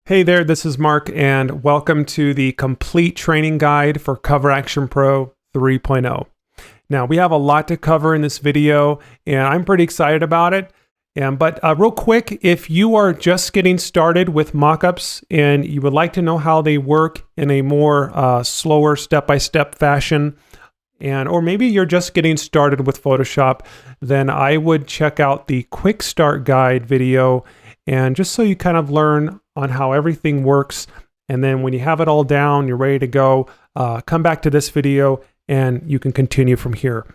Hey there, this is Mark, and welcome to the complete training guide for Cover Action Pro 3.0. Now, we have a lot to cover in this video, and I'm pretty excited about it. But real quick, if you are just getting started with mockups and you would like to know how they work in a more slower step-by-step fashion, or maybe you're just getting started with Photoshop, then I would check out the Quick Start Guide video, and just so you kind of learn on how everything works. And then when you have it all down, you're ready to go, come back to this video and you can continue from here.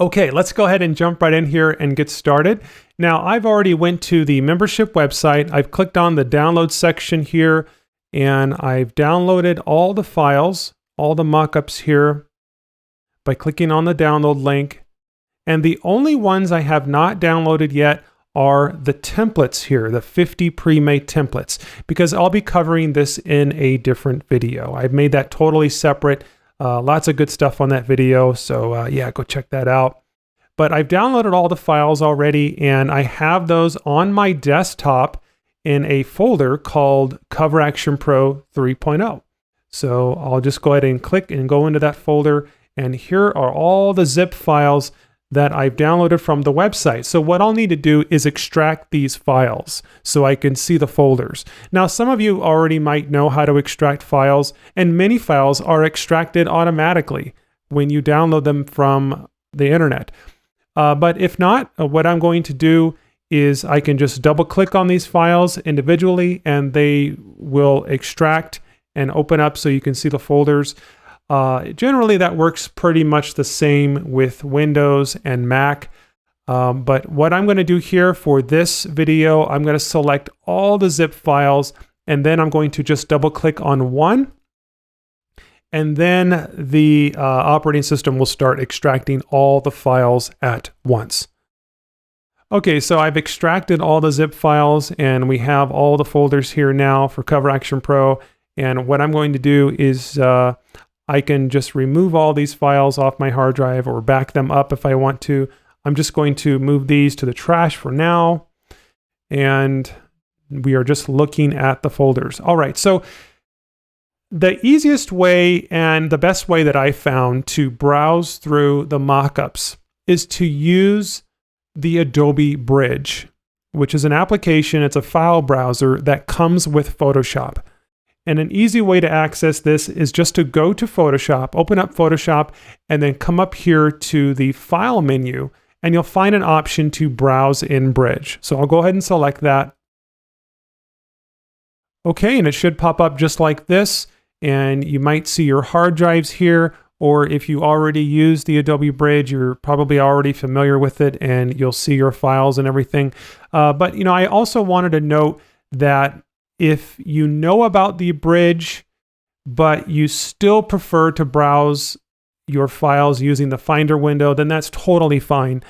Okay, let's go ahead and jump right in here and get started. Now, I've already went to the membership website. I've clicked on the download section here, and I've downloaded all the files, all the mockups here by clicking on the download link. And the only ones I have not downloaded yet are the templates here, the 50 pre-made templates, because I'll be covering this in a different video. I've made that totally separate. Lots of good stuff on that video, so yeah, go check that out. But I've downloaded all the files already, and I have those on my desktop in a folder called Cover Action Pro 3.0. So I'll just go ahead and click and go into that folder, and here are all the zip files that I've downloaded from the website. So what I'll need to do is extract these files so I can see the folders. Now, some of you already might know how to extract files, and many files are extracted automatically when you download them from the internet. But if not, what I'm going to do is I can just double click on these files individually and they will extract and open up so you can see the folders. Generally, that works pretty much the same with Windows and Mac. But what I'm going to do here for this video, I'm going to select all the zip files, and then I'm going to just double click on one. And then the operating system will start extracting all the files at once. Okay, so I've extracted all the zip files, and we have all the folders here now for Cover Action Pro. And what I'm going to do is I can just remove all these files off my hard drive or back them up if I want to. I'm just going to move these to the trash for now. And we are just looking at the folders. All right, so the easiest way and the best way that I found to browse through the mockups is to use the Adobe Bridge, which is an application, it's a file browser that comes with Photoshop. And an easy way to access this is just to go to Photoshop, open up Photoshop, and then come up here to the File menu, and you'll find an option to browse in Bridge. So I'll go ahead and select that. Okay, and it should pop up just like this, and you might see your hard drives here, or if you already use the Adobe Bridge, you're probably already familiar with it, and you'll see your files and everything. But you know, I also wanted to note that if you know about the bridge, but you still prefer to browse your files using the Finder window, then that's totally fine.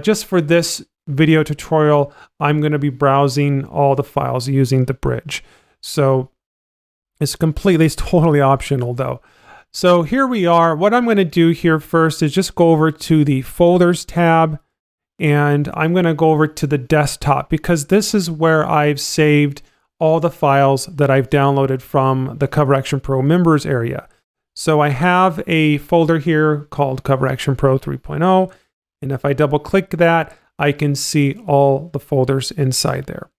Just for this video tutorial, I'm going to be browsing all the files using the bridge. So it's totally optional though. So here we are. What I'm going to do here first is just go over to the Folders tab, and I'm going to go over to the desktop because this is where I've saved all the files that I've downloaded from the Cover Action Pro members area. So I have a folder here called Cover Action Pro 3.0, and if I double click that, I can see all the folders inside there.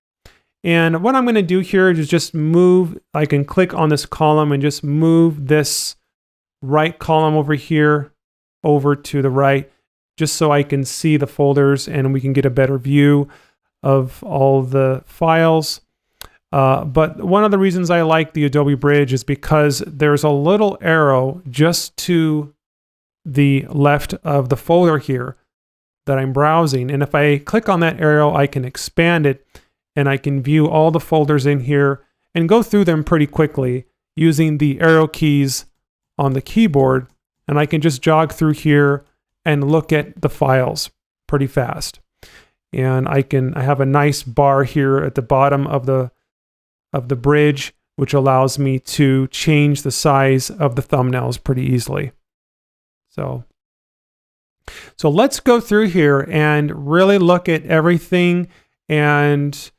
And what I'm going to do here is just I can click on this column and just move this right column over here over to the right, just so I can see the folders and we can get a better view of all the files. But one of the reasons I like the Adobe Bridge is because there's a little arrow just to the left of the folder here that I'm browsing. And if I click on that arrow, I can expand it and I can view all the folders in here and go through them pretty quickly using the arrow keys on the keyboard. And I can just jog through here and look at the files pretty fast. And I have a nice bar here at the bottom of the bridge, which allows me to change the size of the thumbnails pretty easily. So let's go through here and really look at everything and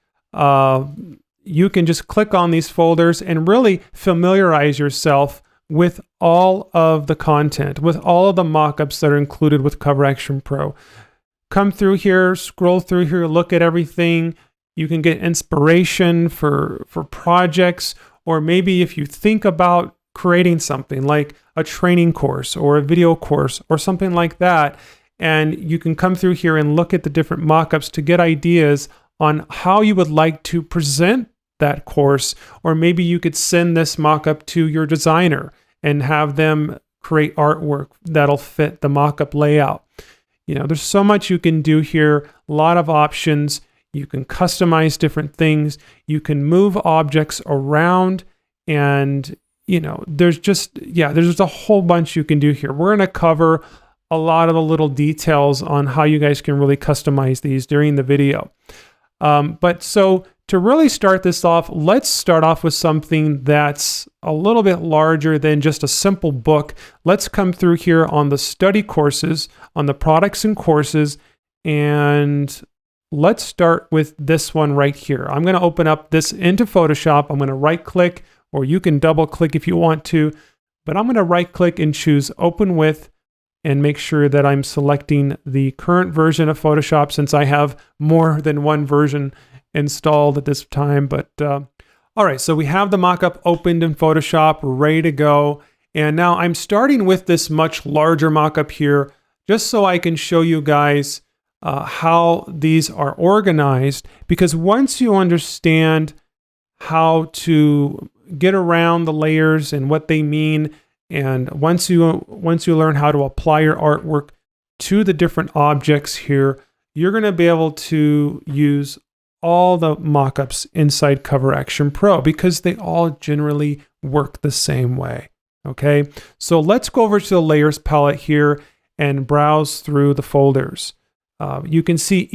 you can just click on these folders and really familiarize yourself with all of the content, with all of the mockups that are included with Cover Action Pro. Come through here, scroll through here, look at everything. You can get inspiration for projects, or maybe if you think about creating something like a training course or a video course or something like that, and you can come through here and look at the different mockups to get ideas on how you would like to present that course, or maybe you could send this mockup to your designer and have them create artwork that'll fit the mockup layout. You know, there's so much you can do here, a lot of options. You can customize different things. You can move objects around, and you know, there's just a whole bunch you can do here. We're going to cover a lot of the little details on how you guys can really customize these during the video. But so to really start this off, let's start off with something that's a little bit larger than just a simple book. Let's come through here on the study courses, on the products and courses, and let's start with this one right here. I'm going to open up this into Photoshop. I'm going to right click, or you can double click if you want to, but I'm going to right click and choose Open With, and make sure that I'm selecting the current version of Photoshop, since I have more than one version installed at this time. But all right, so we have the mockup opened in Photoshop, ready to go. And now I'm starting with this much larger mockup here, just so I can show you guys how these are organized, because once you understand how to get around the layers and what they mean, and once you learn how to apply your artwork to the different objects here, you're going to be able to use all the mockups inside Cover Action Pro, because they all generally work the same way. Okay, so let's go over to the layers palette here and browse through the folders. You can see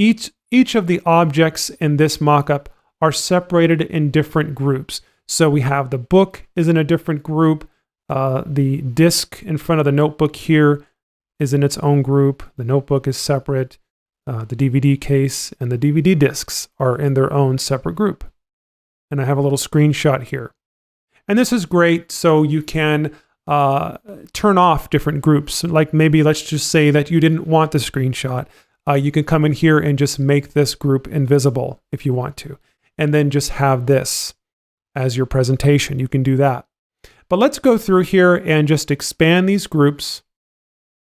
each of the objects in this mockup are separated in different groups. So we have the book is in a different group. The disc in front of the notebook here is in its own group. The notebook is separate. The DVD case and the DVD discs are in their own separate group. And I have a little screenshot here. And this is great, so you can turn off different groups. Like maybe let's just say that you didn't want the screenshot. You can come in here and just make this group invisible if you want to, and then just have this as your presentation. You can do that. But let's go through here and just expand these groups.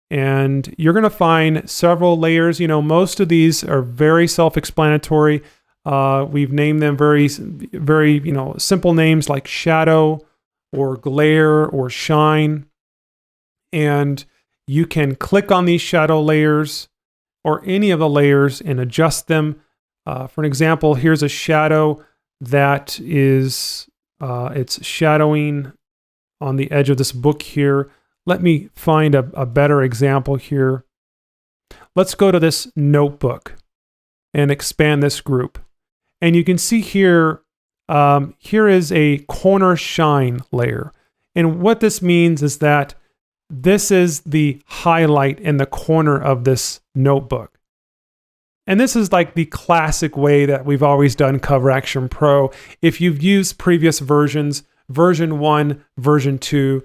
And you're going to find several layers. You know, most of these are very self-explanatory. We've named them very, simple names like shadow or glare or shine. And you can click on these shadow layers or any of the layers and adjust them. For an example, here's a shadow that is, it's shadowing on the edge of this book here. Let me find a better example here. Let's go to this notebook and expand this group. And you can see here, here is a corner shine layer. And what this means is that this is the highlight in the corner of this notebook. And this is like the classic way that we've always done Cover Action Pro. If you've used previous versions, version 1, version 2,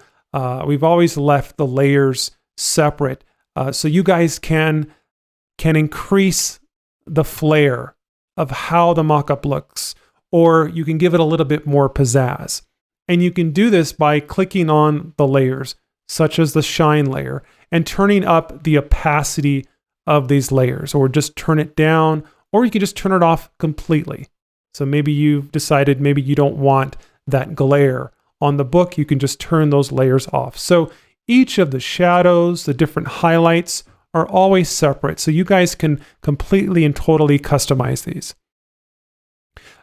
we've always left the layers separate, so you guys can increase the flair of how the mockup looks, or you can give it a little bit more pizzazz. And you can do this by clicking on the layers, such as the shine layer, and turning up the opacity of these layers, or just turn it down, or you can just turn it off completely. So maybe you've decided maybe you don't want that glare on the book, you can just turn those layers off. So each of the shadows, the different highlights are always separate. So you guys can completely and totally customize these.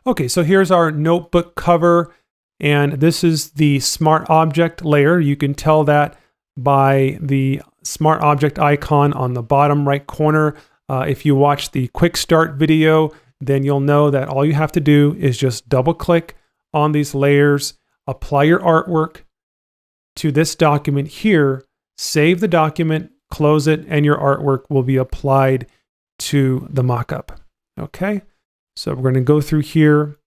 Okay, so here's our notebook cover. And this is the Smart Object layer. You can tell that by the Smart Object icon on the bottom right corner. If you watch the quick start video, then you'll know that all you have to do is just double click on these layers, apply your artwork to this document here, save the document, close it, and your artwork will be applied to the mockup. Okay, so we're going to go through here.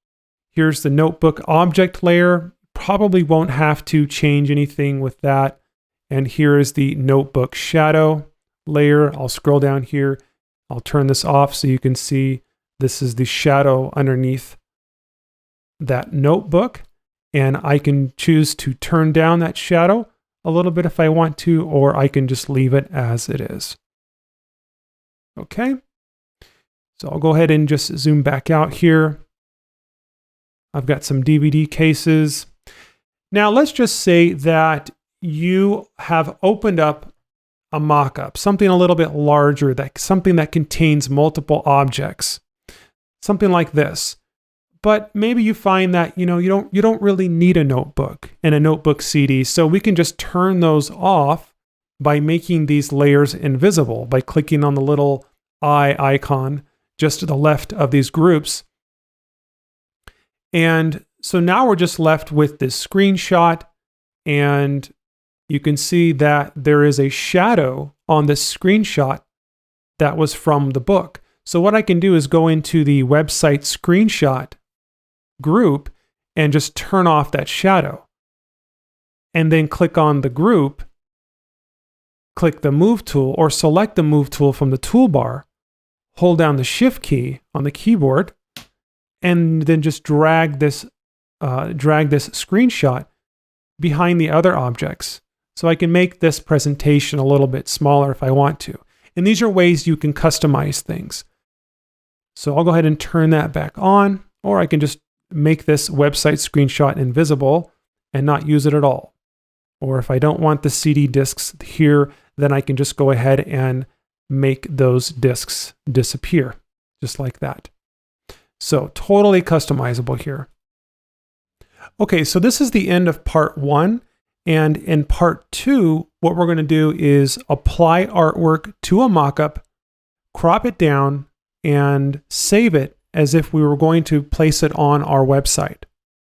Here's the notebook object layer. Probably won't have to change anything with that. And here is the notebook shadow layer. I'll scroll down here. I'll turn this off so you can see this is the shadow underneath that notebook. And I can choose to turn down that shadow a little bit if I want to, or I can just leave it as it is. Okay. So I'll go ahead and just zoom back out here. I've got some DVD cases. Now let's just say that you have opened up a mock-up, something a little bit larger, something that contains multiple objects, something like this. But maybe you find that you don't really need a notebook and a notebook CD, so we can just turn those off by making these layers invisible by clicking on the little eye icon just to the left of these groups. And so now we're just left with this screenshot, and you can see that there is a shadow on this screenshot that was from the book. So what I can do is go into the website screenshot group and just turn off that shadow. And then click on the group, click the move tool or select the move tool from the toolbar, hold down the shift key on the keyboard, and then just drag this screenshot behind the other objects. So I can make this presentation a little bit smaller if I want to. And these are ways you can customize things. So I'll go ahead and turn that back on, or I can just make this website screenshot invisible and not use it at all. Or if I don't want the CD discs here, then I can just go ahead and make those discs disappear, just like that. So totally customizable here. Okay, so this is the end of part 1. And in part 2, what we're going to do is apply artwork to a mockup, crop it down, and save it as if we were going to place it on our website.